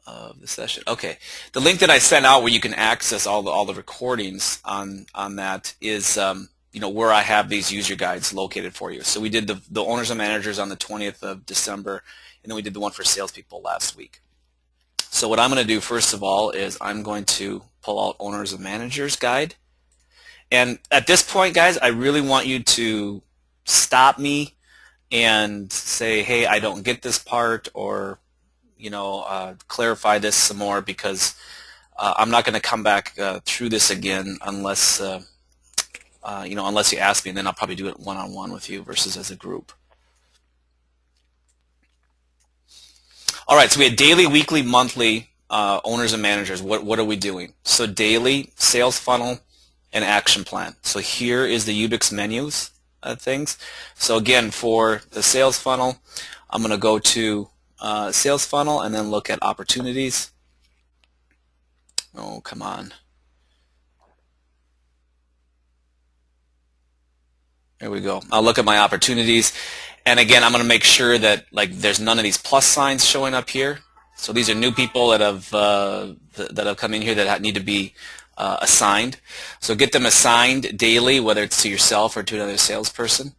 of the session. Okay, the link that I sent out where you can access all the recordings on that is where I have these user guides located for you. So we did the owners and managers on the 20th of December, and then we did the one for salespeople last week. So what I'm going to do first of all is I'm going to pull out owners and managers guide. And at this point, guys, I really want you to stop me and say, hey, I don't get this part, or clarify this some more, because I'm not going to come back through this again unless unless you ask me, and then I'll probably do it one-on-one with you versus as a group. All right, so we had daily, weekly, monthly owners and managers. What are we doing? So daily, sales funnel, and action plan. So here is the Ubix menus things. So again, for the sales funnel, I'm going to go to sales funnel and then look at opportunities. Oh, come on. There we go. I'll look at my opportunities, and again, I'm going to make sure that there's none of these plus signs showing up here. So these are new people that have come in here that need to be assigned. So get them assigned daily, whether it's to yourself or to another salesperson.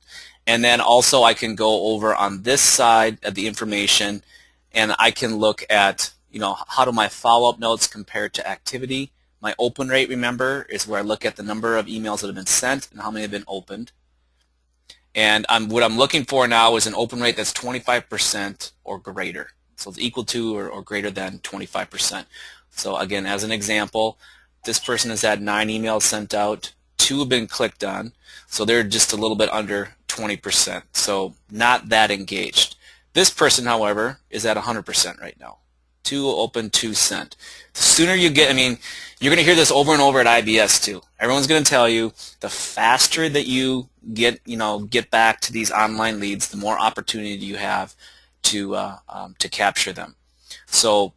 And then also I can go over on this side of the information, and I can look at how do my follow-up notes compare to activity. My open rate, remember, is where I look at the number of emails that have been sent and how many have been opened. And what I'm looking for now is an open rate that's 25% or greater. So it's equal to or greater than 25%. So again, as an example, this person has had 9 emails sent out, 2 have been clicked on, so they're just a little bit under 20%. So not that engaged. This person, however, is at 100% right now. 2 open, 2 sent. The sooner you get, you're going to hear this over and over at IBS too. Everyone's going to tell you the faster that you get back to these online leads, the more opportunity you have to capture them. So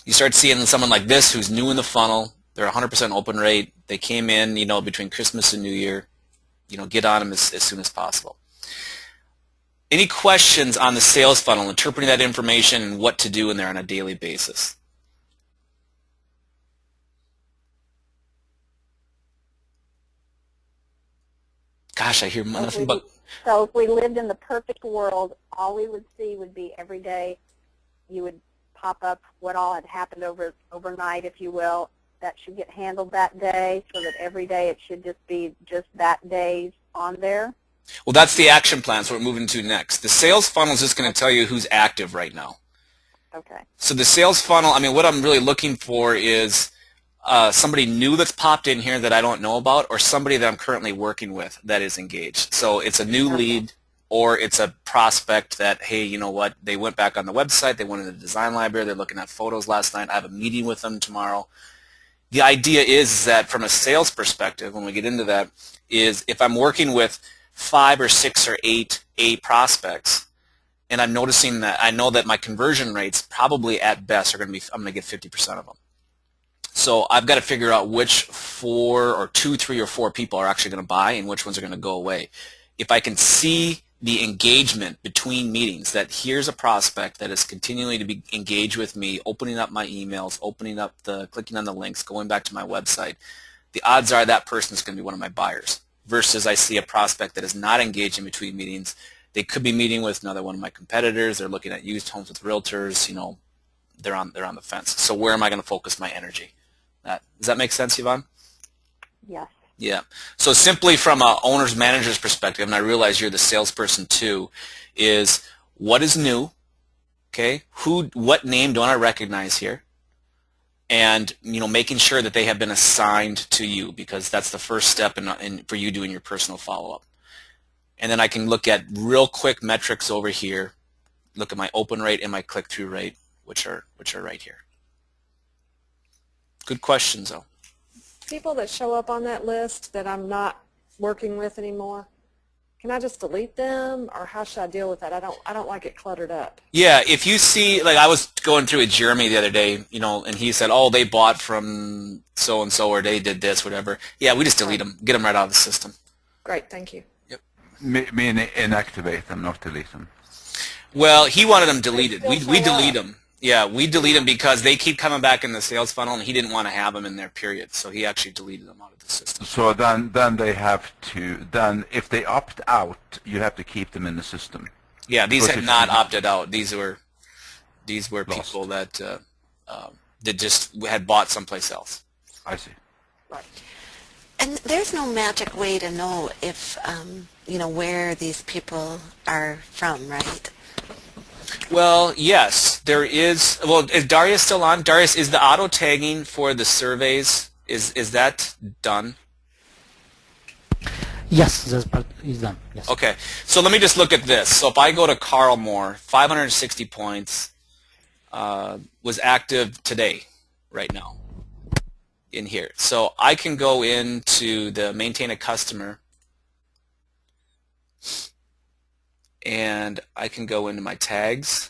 you start seeing someone like this who's new in the funnel. They're 100% open rate. They came in, between Christmas and New Year. Get on them as soon as possible. Any questions on the sales funnel, interpreting that information and what to do in there on a daily basis? Gosh, I hear nothing but... So if we lived in the perfect world, all we would see would be every day you would pop up what all had happened overnight, if you will. That should get handled that day, so that every day it should just be just that day's on there. Well, that's the action plan, so we're moving to next. The sales funnel is just going to tell you who's active right now. Okay. So the sales funnel, what I'm really looking for is somebody new that's popped in here that I don't know about, or somebody that I'm currently working with that is engaged. So it's a new lead, or it's a prospect that, hey, you know what, they went back on the website, they went in the design library, they're looking at photos last night, I have a meeting with them tomorrow. The idea is that from a sales perspective, when we get into that, is if I'm working with 5 or 6 or 8 A prospects, and I'm noticing that I know that my conversion rates probably at best are going to be, I'm going to get 50% of them. So I've got to figure out which 4 or 2, 3, or 4 people are actually going to buy and which ones are going to go away. If I can see the engagement between meetings, that here's a prospect that is continuing to be engaged with me, opening up my emails, clicking on the links, going back to my website, the odds are that person is going to be one of my buyers. Versus I see a prospect that is not engaged in between meetings. They could be meeting with another one of my competitors. They're looking at used homes with realtors. They're on the fence. So where am I going to focus my energy? Does that make sense, Yvonne? Yes. Yeah. So simply from a owner's manager's perspective, and I realize you're the salesperson too, is what is new? Okay. What name don't I recognize here? And making sure that they have been assigned to you, because that's the first step for you doing your personal follow-up. And then I can look at real quick metrics over here, look at my open rate and my click-through rate, which are right here. Good questions, though. People that show up on that list that I'm not working with anymore, can I just delete them, or how should I deal with that? I don't like it cluttered up. Yeah, if you see, I was going through with Jeremy the other day, and he said, oh, they bought from so-and-so, or they did this, whatever. Yeah, we just delete them, get them right out of the system. Great, thank you. Yep. Mean inactivate them, not delete them. Well, he wanted them deleted. We delete them. Yeah, we delete them because they keep coming back in the sales funnel, and he didn't want to have them in there, period. So he actually deleted them out of the system. So then they have to, then if they opt out, you have to keep them in the system. Yeah, these Because had if not you- opted out. These were Lost. people that just had bought someplace else. I see. And there's no magic way to know if, where these people are from, right? Well, yes, there is. Well, is Darius still on? Darius, is the auto tagging for the surveys, is that done? Yes, that part is done. Yes. Okay, so let me just look at this. So if I go to Carl Moore, 560 points, was active today, right now, in here. So I can go into the maintain a customer, and I can go into my tags,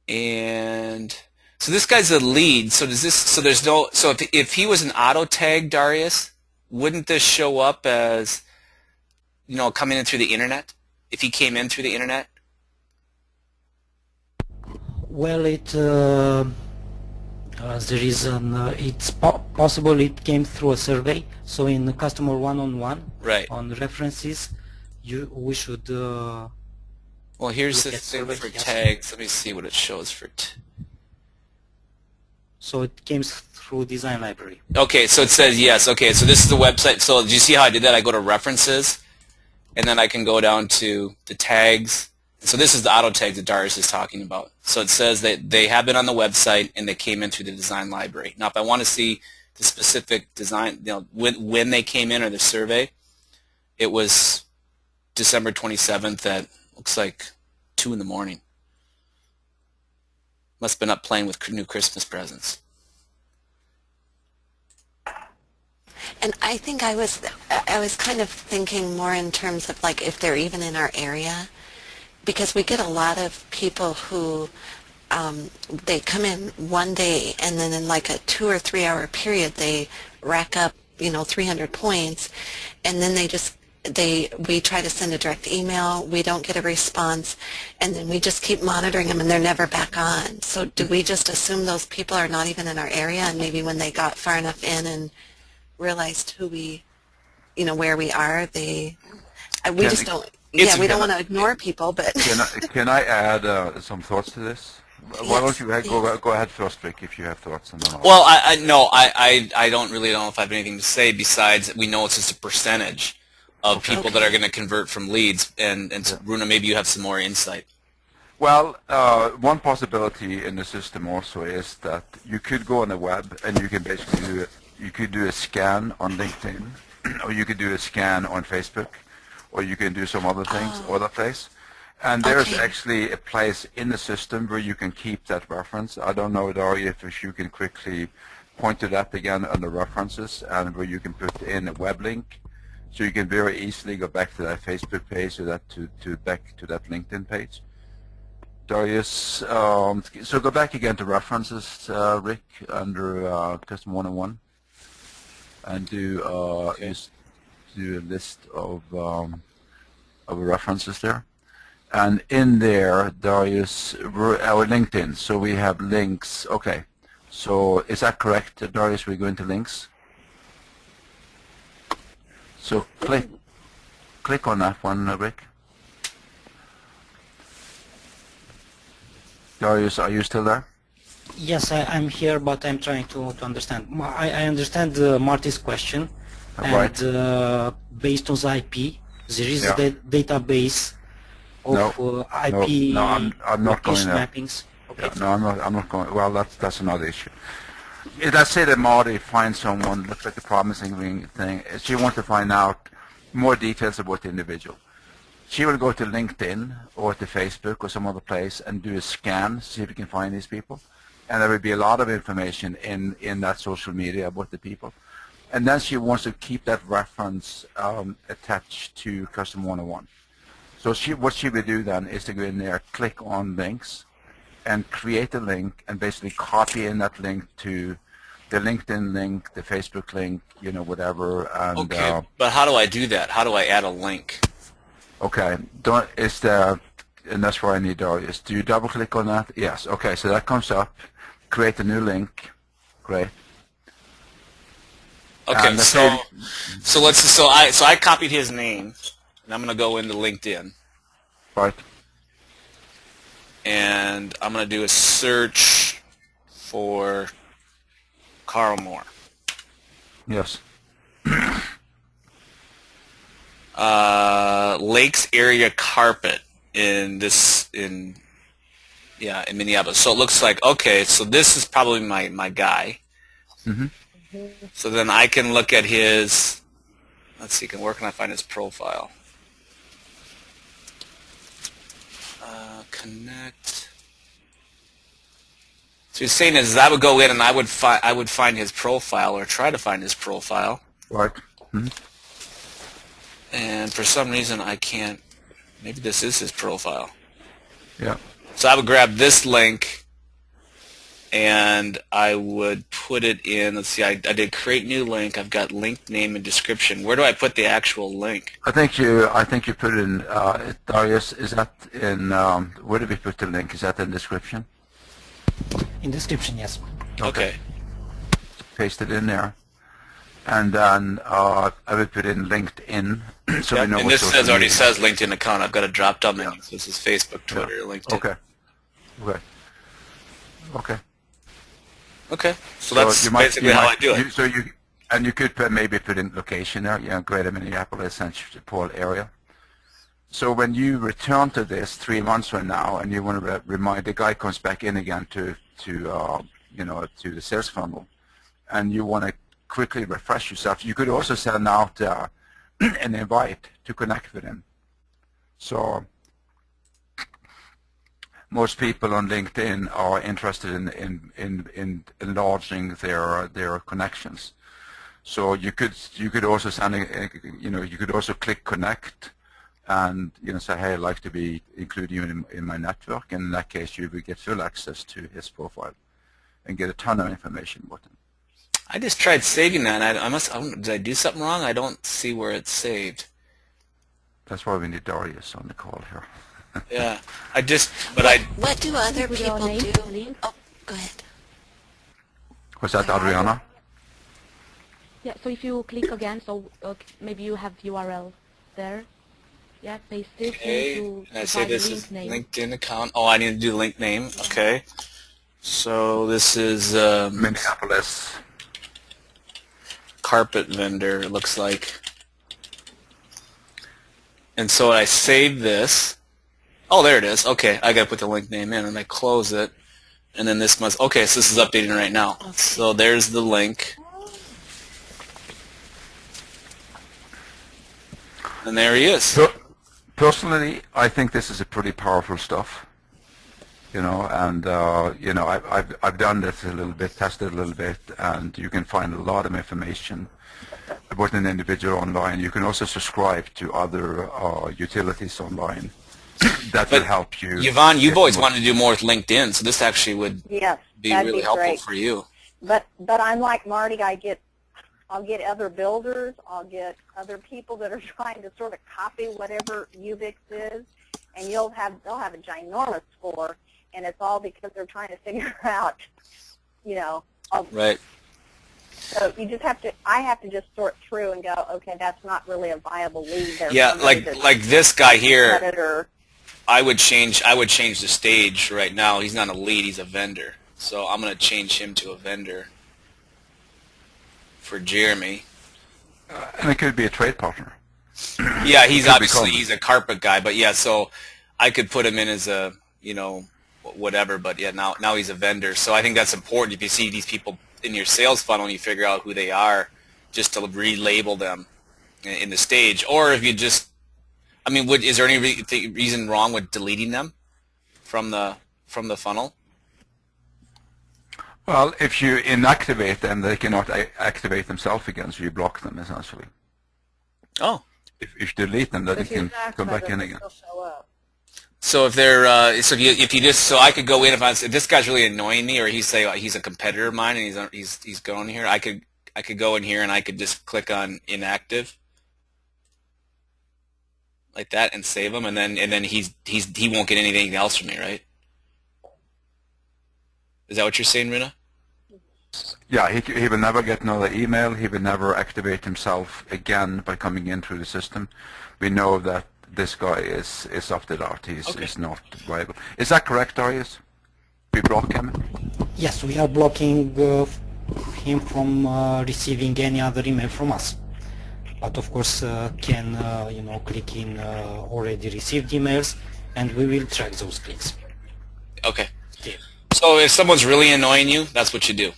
and so this guy's a lead. So does this? So there's no. So if he was an auto tag, Darius, wouldn't this show up as, coming in through the internet? If he came in through the internet? Well, there is it's possible it came through a survey. So in the customer one-on-one, Right. on references, we should. Well, here's the Look at thing survey, for yes. tags. Let me see what it shows for. So it came through design library. Okay, so it says yes. Okay, so this is the website. So do you see how I did that? I go to references, and then I can go down to the tags. So this is the auto tag that Darius is talking about. So it says that they have been on the website and they came in through the design library. Now, if I want to see the specific design, when they came in or the survey, it was December 27th at, looks like 2 in the morning. Must have been up playing with new Christmas presents. And I think I was kind of thinking more in terms of like if they're even in our area, because we get a lot of people who they come in one day and then in like a 2 or 3 hour period they rack up 300 points, and then we try to send a direct email, we don't get a response, and then we just keep monitoring them and they're never back on. So do we just assume those people are not even in our area, and maybe when they got far enough in and realized who we, where we are, we just don't. Yeah, we don't want to ignore people, but Can I add some thoughts to this? Why don't you go ahead first, Rick, if you have thoughts, and then I'll... Well, I don't really know if I have anything to say besides we know it's just a percentage of people that are going to convert from leads, and so, Runa, maybe you have some more insight. Well, one possibility in the system also is that you could go on the web and you can basically do a scan on LinkedIn, or you could do a scan on Facebook, or you can do some other things, other place. And there's actually a place in the system where you can keep that reference. I don't know, Daria, if you can quickly point to that again under references, and where you can put in a web link, so you can very easily go back to that Facebook page or that back to that LinkedIn page. Darius, so go back again to references, Rick, under Custom 101, and do a list of references there. And in there, Darius, our LinkedIn, so we have links. Okay, so is that correct, Darius? We're going to links. So click on that one, Rick. Darius, are you still there? Yes, I'm here, but I'm trying to understand. I understand Marty's question, Right. and based on the IP, there is Yeah. a database of IP no, I'm not going location there. mappings. Okay. No, I'm not going. Well, that's another issue. Let's say that Marty finds someone, looks like a promising thing. She wants to find out more details about the individual. She will go to LinkedIn or to Facebook or some other place and do a scan, see if we can find these people. And there will be a lot of information in that social media about the people. And then she wants to keep that reference attached to Custom 101. So what she will do then is to go in there, click on links, and create a link, and basically copy in that link to the LinkedIn link, the Facebook link, whatever. And, Okay, but how do I do that? How do I add a link? Okay, and that's where I need Darius. Do you double click on that? Yes. Okay, so that comes up. Create a new link. Great. Okay, And let's so say- I copied his name, and I'm going to go into LinkedIn, right. and I'm going to do a search for Carl Moore. Yes. Lakes area carpet in Minneapolis. So it looks like, okay, so this is probably my guy. Mm-hmm. So then I can look at his, let's see, where can I find his profile? Connect. So he's saying is I would go in and I would find his profile or try to find his profile. Right. Mm-hmm. And for some reason I can't. Maybe this is his profile. Yeah. So I would grab this link and I would put it in. Let's see, I did create new link. I've got link name and description. Where do I put the actual link? I think you put it in, Darius, is that in, where did we put the link? Is that in description? In description, yes. Okay. Paste it in there. And then I would put in LinkedIn, so we know And what this social already media. says LinkedIn account. I've got a drop-down menu. So this is Facebook, Twitter, LinkedIn. Okay. Okay. Okay. Okay. So that's basically how I do it. You could maybe put in location there, Greater Minneapolis and St. Paul area. So when you return to this 3 months from now, and you want to remind the guy comes back in again to the sales funnel, and you want to quickly refresh yourself, you could also send out an invite to connect with him. So most people on LinkedIn are interested in enlarging their connections. So you could also send you could also click connect and say, hey, I'd like to be included in my network, and in that case you will get full access to his profile and get a ton of information about him. I just tried saving that. Did I do something wrong? I don't see where it's saved. That's why we need Darius on the call here. Yeah, What do other people do? Oh, go ahead. Was that Adriana? Yeah, so if you click again, so maybe you have URL there. Yeah, paste it okay. into And I say this link is name. LinkedIn account. Oh, I need to do link name. Okay. So this is Minneapolis. carpet vendor, it looks like. And so I save this. Oh, there it is. Okay, I gotta put the link name in, and I close it. And then this must, okay, so this is updating right now. Okay. So there's the link. And there he is. So, personally, I think this is a pretty powerful stuff. And I've done this a little bit, tested a little bit, and you can find a lot of information about an individual online. You can also subscribe to other utilities online that will help you. Yvonne, you've always wanted to do more with LinkedIn, so this actually would Yes, be that'd really be helpful great. for you. But I'm like Marty. I'll get other builders. I'll get other people that are trying to sort of copy whatever Ubix is, and they'll have a ginormous score, and it's all because they're trying to figure out, Right. So you just have to. I have to just sort through and go, okay, that's not really a viable lead. There's Yeah, somebody like that's this guy here. competitor. I would change the stage right now. He's not a lead, he's a vendor. So I'm going to change him to a vendor for Jeremy. And it could be a trade partner. Yeah, he's Could be obviously common. he's a carpet guy, but yeah, so I could put him in as a, whatever, but yeah, now he's a vendor. So I think that's important. If you see these people in your sales funnel and you figure out who they are, just to relabel them in the stage. Or if you just, is there any reason wrong with deleting them from the funnel? Well, if you inactivate them, they cannot activate themselves again, so you block them essentially. Oh. If you delete them, then they If you can come back deactivate in them, again. they'll show up. So if they're so I could go in if this guy's really annoying me, or he's a competitor of mine and he's going here, I could go in here and I could just click on inactive. like that and save them, and then he won't get anything else from me, right? Is that what you're saying, Runa? Yeah, he will never get another email. He will never activate himself again by coming in through the system. We know that this guy is off the dart. He's not viable. Is that correct, Darius? We block him? Yes, we are blocking him from receiving any other email from us. But of course, can click in already received emails, and we will track those clicks. Okay. So if someone's really annoying you, that's what you do.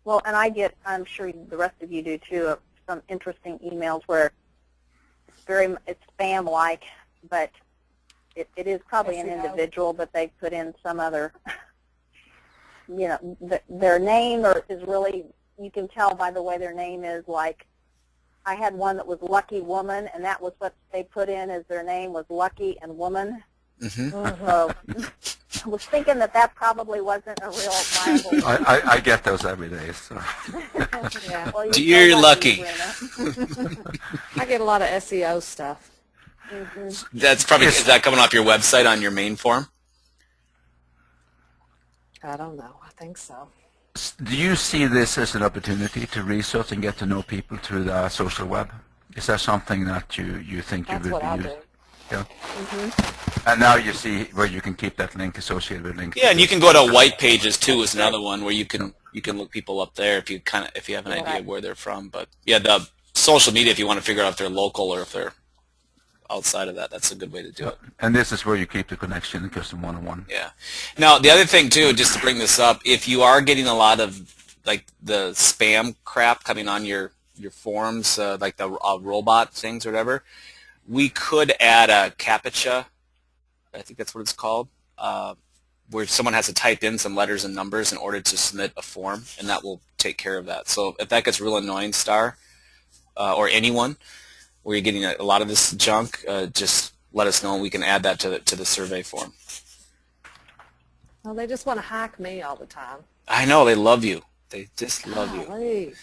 Well, and I'm sure the rest of you do too, some interesting emails where it's spam-like, but it is probably an individual, but they put in some other, their name is really, you can tell by the way their name is. Like, I had one that was Lucky Woman, and that was what they put in as their name was Lucky and Woman. Mm-hmm. So I was thinking that probably wasn't a real viable. I get those every day. So. Yeah. Well, You're lucky. I get a lot of SEO stuff. Mm-hmm. That's probably, is that coming off your website on your main form? I don't know. I think so. Do you see this as an opportunity to research and get to know people through the social web? Is that something that you think That's you would what I'll be do. using? Yeah. And now you see where you can keep that link associated with links. Yeah, and you can go to white pages too. Is another one where you can look people up there if you have an idea of where they're from. But yeah, the social media, if you want to figure out if they're local or if they're outside of that, that's a good way to do it. And this is where you keep the connection in custom one-on-one. Yeah. Now the other thing too, just to bring this up, if you are getting a lot of like the spam crap coming on your forums, like the robot things or whatever, we could add a CAPTCHA, I think that's what it's called, where someone has to type in some letters and numbers in order to submit a form, and that will take care of that. So if that gets real annoying, Star, or anyone, where you're getting a lot of this junk, just let us know and we can add that to the survey form. Well, they just want to hack me all the time. I know, they love you. They just love you. Golly.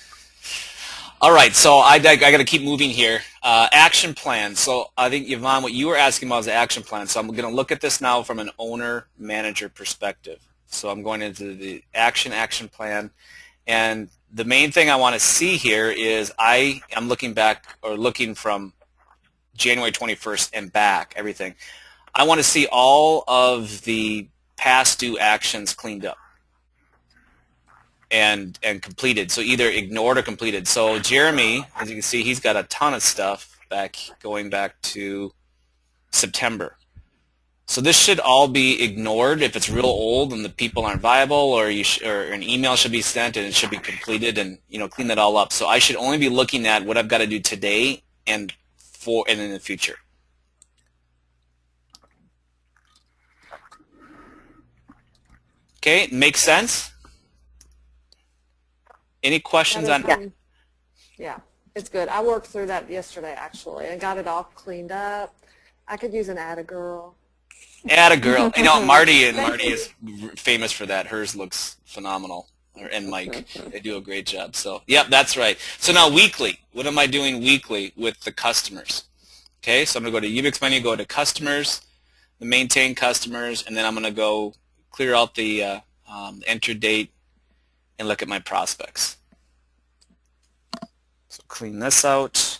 All right, so I got to keep moving here. Action plan. So I think, Yvonne, what you were asking about is the action plan. So I'm going to look at this now from an owner-manager perspective. So I'm going into the action plan. And the main thing I want to see here is I'm looking back, or looking from January 21st and back, everything. I want to see all of the past due actions cleaned up and completed. So either ignored or completed. So Jeremy, as you can see, he's got a ton of stuff going back to September. So this should all be ignored if it's real old and the people aren't viable, or an email should be sent and it should be completed, and clean that all up. So I should only be looking at what I've got to do today and in the future. Okay, makes sense? Any questions on? Yeah, it's good. I worked through that yesterday, actually, and got it all cleaned up. I could use an add-a-girl. Add-a-girl. Marty is famous for that. Hers looks phenomenal. And Mike, they do a great job. So, yep, that's right. So now weekly. What am I doing weekly with the customers? Okay, so I'm going to go to Ubix menu, go to customers, the maintain customers, and then I'm going to go clear out the enter date and look at my prospects. So clean this out.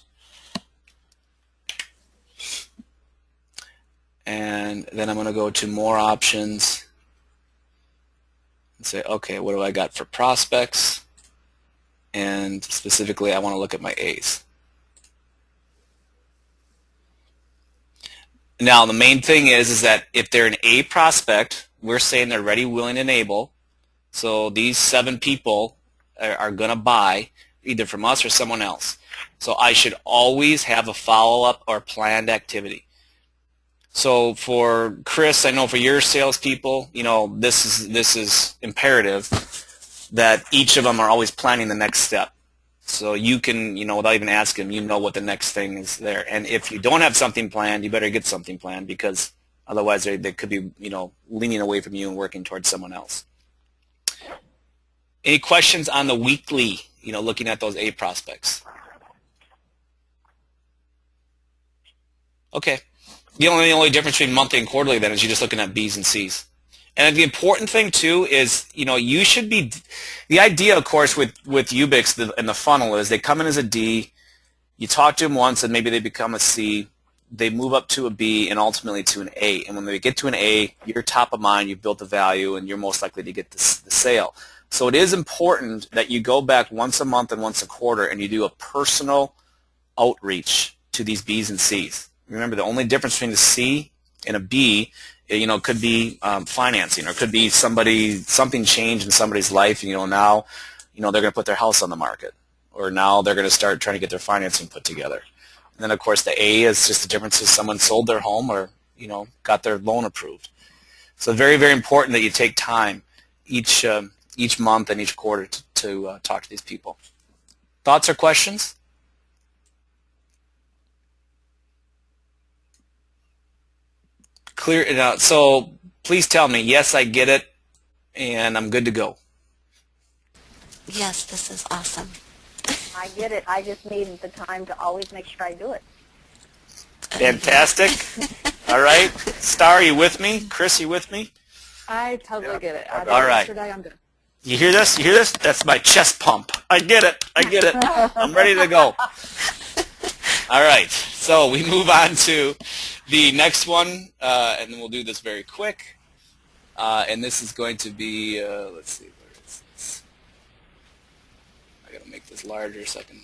And then I'm going to go to more options and say, okay, what do I got for prospects? And specifically, I want to look at my A's. Now, the main thing is that if they're an A prospect, we're saying they're ready, willing, and able. So these 7 people are going to buy either from us or someone else. So I should always have a follow-up or planned activity. So for Chris, I know for your salespeople, this is imperative that each of them are always planning the next step. So you can, without even asking them, what the next thing is there. And if you don't have something planned, you better get something planned, because otherwise they could be, leaning away from you and working towards someone else. Any questions on the weekly, looking at those A prospects? Okay. The only difference between monthly and quarterly then is you're just looking at B's and C's. And the important thing too is, you should be, the idea of course with Ubix and the funnel is they come in as a D, you talk to them once and maybe they become a C, they move up to a B and ultimately to an A. And when they get to an A, you're top of mind, you've built the value, and you're most likely to get the sale. So it is important that you go back once a month and once a quarter and you do a personal outreach to these B's and C's. Remember, the only difference between a C and a B, could be financing, or could be something changed in somebody's life. Now, they're going to put their house on the market, or now they're going to start trying to get their financing put together. And then, of course, the A is just the difference is someone sold their home or, got their loan approved. So very, very important that you take time each month and each quarter to talk to these people. Thoughts or questions? Clear it out. So please tell me, yes, I get it, and I'm good to go. Yes, this is awesome. I get it. I just need the time to always make sure I do it. Fantastic. All right. Star, you with me? Chris, you with me? I totally get it. I did All right. yesterday. I'm good. You hear this? You hear this? That's my chest pump. I get it. I get it. I'm ready to go. All right. So we move on to the next one, and then we'll do this very quick. And this is going to be, let's see, where is this? I got to make this larger so I can.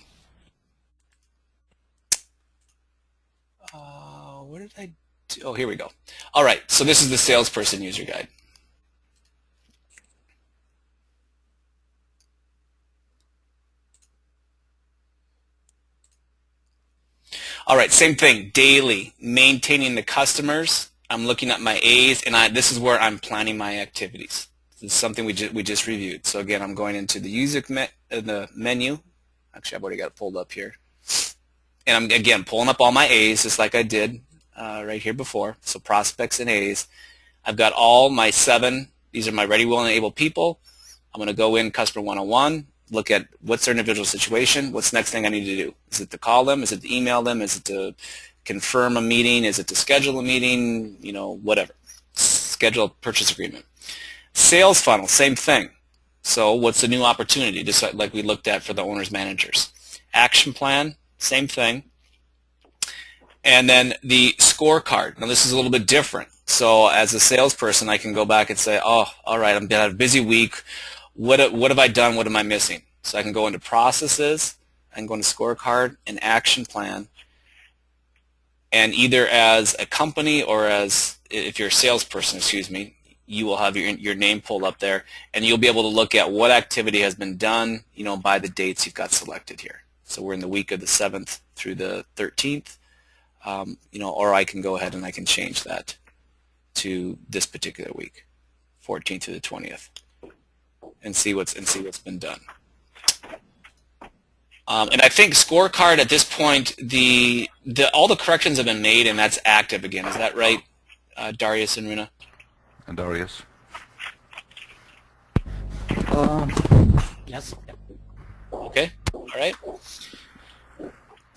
What did I do? Oh, here we go. All right. So this is the salesperson user guide. All right, same thing, daily, maintaining the customers. I'm looking at my A's, and this is where I'm planning my activities. This is something we just reviewed. So again, I'm going into the the menu. Actually, I've already got it pulled up here. And I'm, again, pulling up all my A's, just like I did right here before. So prospects and A's. I've got all my 7. These are my ready, willing, and able people. I'm going to go in Customer 101. Look at what's their individual situation, what's the next thing I need to do. Is it to call them? Is it to email them? Is it to confirm a meeting? Is it to schedule a meeting? Whatever. Schedule a purchase agreement. Sales funnel, same thing. So what's the new opportunity, just like we looked at for the owners managers. Action plan, same thing. And then the scorecard. Now this is a little bit different. So as a salesperson, I can go back and say, oh, all right, I'm going to have a busy week. What have I done? What am I missing? So I can go into processes, I can go into scorecard, and action plan, and either as a company or as, if you're a salesperson, you will have your name pulled up there, and you'll be able to look at what activity has been done, by the dates you've got selected here. So we're in the week of the 7th through the 13th, or I can go ahead and I can change that to this particular week, 14th through the 20th. And see what's been done. And I think scorecard at this point, all the corrections have been made, and that's active again. Is that right, Darius and Runa? And Darius. Yes. Okay. All right.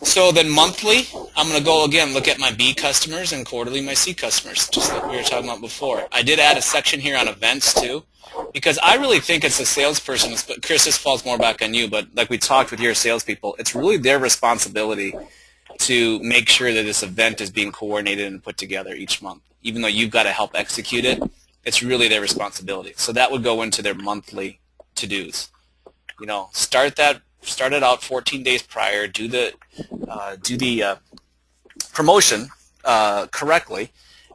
So then monthly, I'm going to go again, look at my B customers, and quarterly my C customers, just like we were talking about before. I did add a section here on events too, because I really think it's the salesperson, but Chris, this falls more back on you, but like we talked with your salespeople, it's really their responsibility to make sure that this event is being coordinated and put together each month. Even though you've got to help execute it, it's really their responsibility. So that would go into their monthly to-dos. Start it out 14 days prior, do the promotion correctly,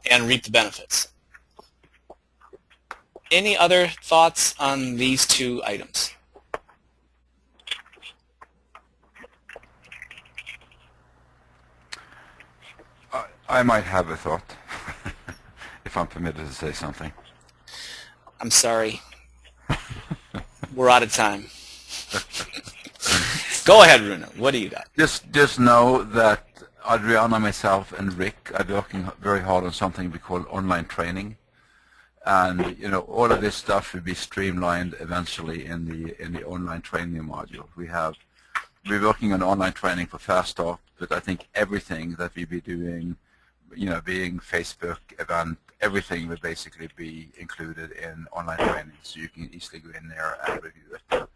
and reap the benefits. Any other thoughts on these 2 items? I might have a thought, if I'm permitted to say something. I'm sorry. We're out of time. Go ahead, Runa. What do you got? Just know that Adriana, myself, and Rick are working very hard on something we call online training, and all of this stuff will be streamlined eventually in the online training module. We're working on online training for Fast Start, but I think everything that we'll be doing being Facebook event, everything would basically be included in online training, so you can easily go in there and review it.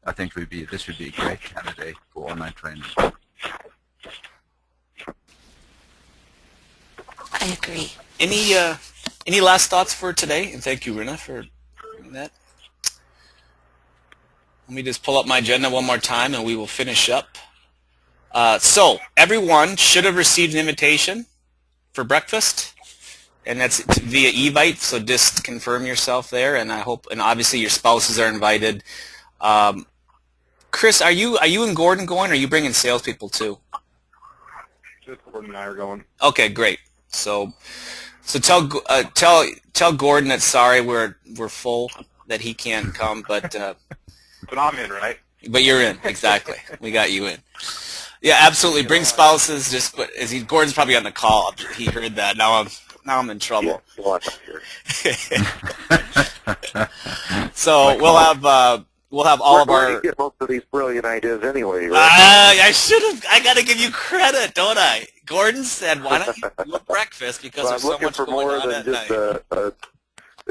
I think this would be a great candidate for online training. I agree. Any last thoughts for today? And thank you, Rina, for doing that. Let me just pull up my agenda one more time, and we will finish up. So everyone should have received an invitation for breakfast, and that's via Evite. So just confirm yourself there, and I hope, and obviously your spouses are invited. Chris, are you and Gordon going, or are you bringing salespeople too? Just Gordon and I are going. Okay, great. So tell Gordon that sorry we're full, that he can't come, but I'm in, right? But you're in, exactly. We got you in. Yeah, absolutely. Bring spouses. Just put Gordon's probably on the call. He heard that. Now I'm in trouble. Yeah, So we'll have all of our. You get most of these brilliant ideas anyway, right? I should have. I got to give you credit, don't I? Gordon said, "Why don't you do a breakfast because well, there's so much going on at night." I'm looking for more than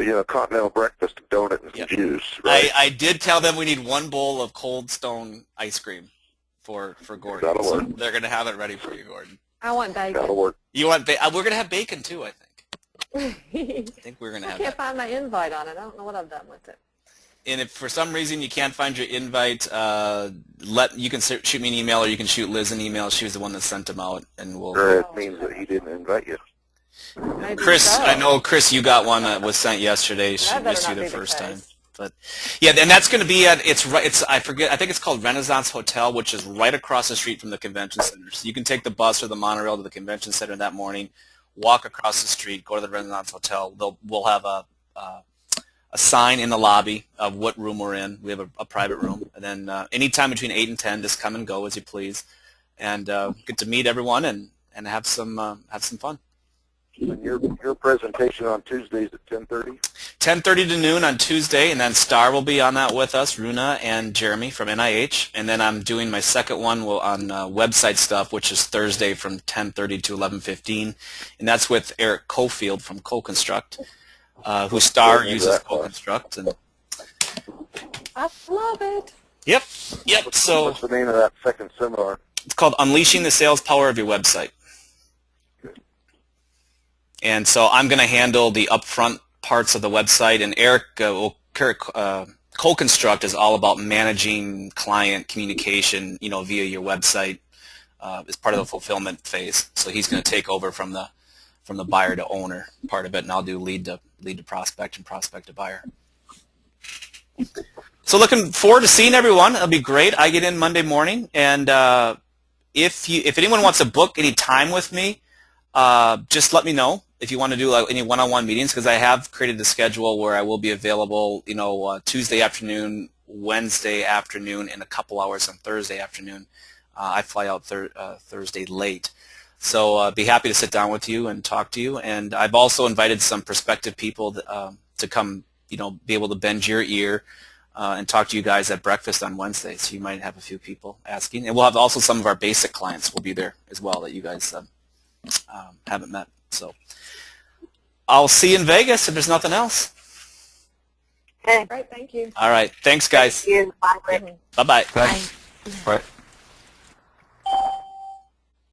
just a continental breakfast, a donut, and some juice. Right? I did tell them we need one bowl of Cold Stone ice cream for Gordon. That'll work. So they're going to have it ready for you, Gordon. I want bacon. That'll work. You want bacon? We're going to have bacon too, I think. I think we're going to have I can't that. find my invite on it. I don't know what I've done with it. And if for some reason you can't find your invite, you can shoot me an email, or you can shoot Liz an email. She was the one that sent them out, and we'll. Sure, it means that he didn't invite you. Maybe Chris, so. I know Chris, you got one that was sent yesterday. She That better missed you not the be the first time, case. but yeah, and that's going to be at I think it's called Renaissance Hotel, which is right across the street from the convention center. So you can take the bus or the monorail to the convention center that morning, walk across the street, go to the Renaissance Hotel. We'll have a sign in the lobby of what room we're in. We have a private room, and then anytime between 8 and 10, just come and go as you please, and get to meet everyone and have some fun. And your presentation on Tuesdays at 10:30? 10:30 to noon on Tuesday, and then Star will be on that with us, Runa and Jeremy from NIH, and then I'm doing my second one on website stuff, which is Thursday from 10:30 to 11:15, and that's with Eric Cofield from CoConstruct, who Star uses CoConstruct. And I love it. Yep. So What's the name of that second seminar? it's called Unleashing the Sales Power of Your Website. And so I'm going to handle the upfront parts of the website, and Eric CoConstruct is all about managing client communication, via your website as part of the fulfillment phase. So he's going to take over from the buyer to owner part of it, and I'll do lead to prospect and prospect to buyer. So looking forward to seeing everyone. It'll be great. I get in Monday morning, and if anyone wants to book any time with me, just let me know if you want to do any one-on-one meetings, because I have created a schedule where I will be available, Tuesday afternoon, Wednesday afternoon, and a couple hours on Thursday afternoon. I fly out Thursday late. So be happy to sit down with you and talk to you. And I've also invited some prospective people to come, be able to bend your ear and talk to you guys at breakfast on Wednesday. So you might have a few people asking. And we'll have also some of our basic clients will be there as well that you guys haven't met. So I'll see you in Vegas if there's nothing else. Okay. Great, thank you. All right. Thanks, guys. Thank you. Bye, Rick. Bye-bye. Thanks. I, Right.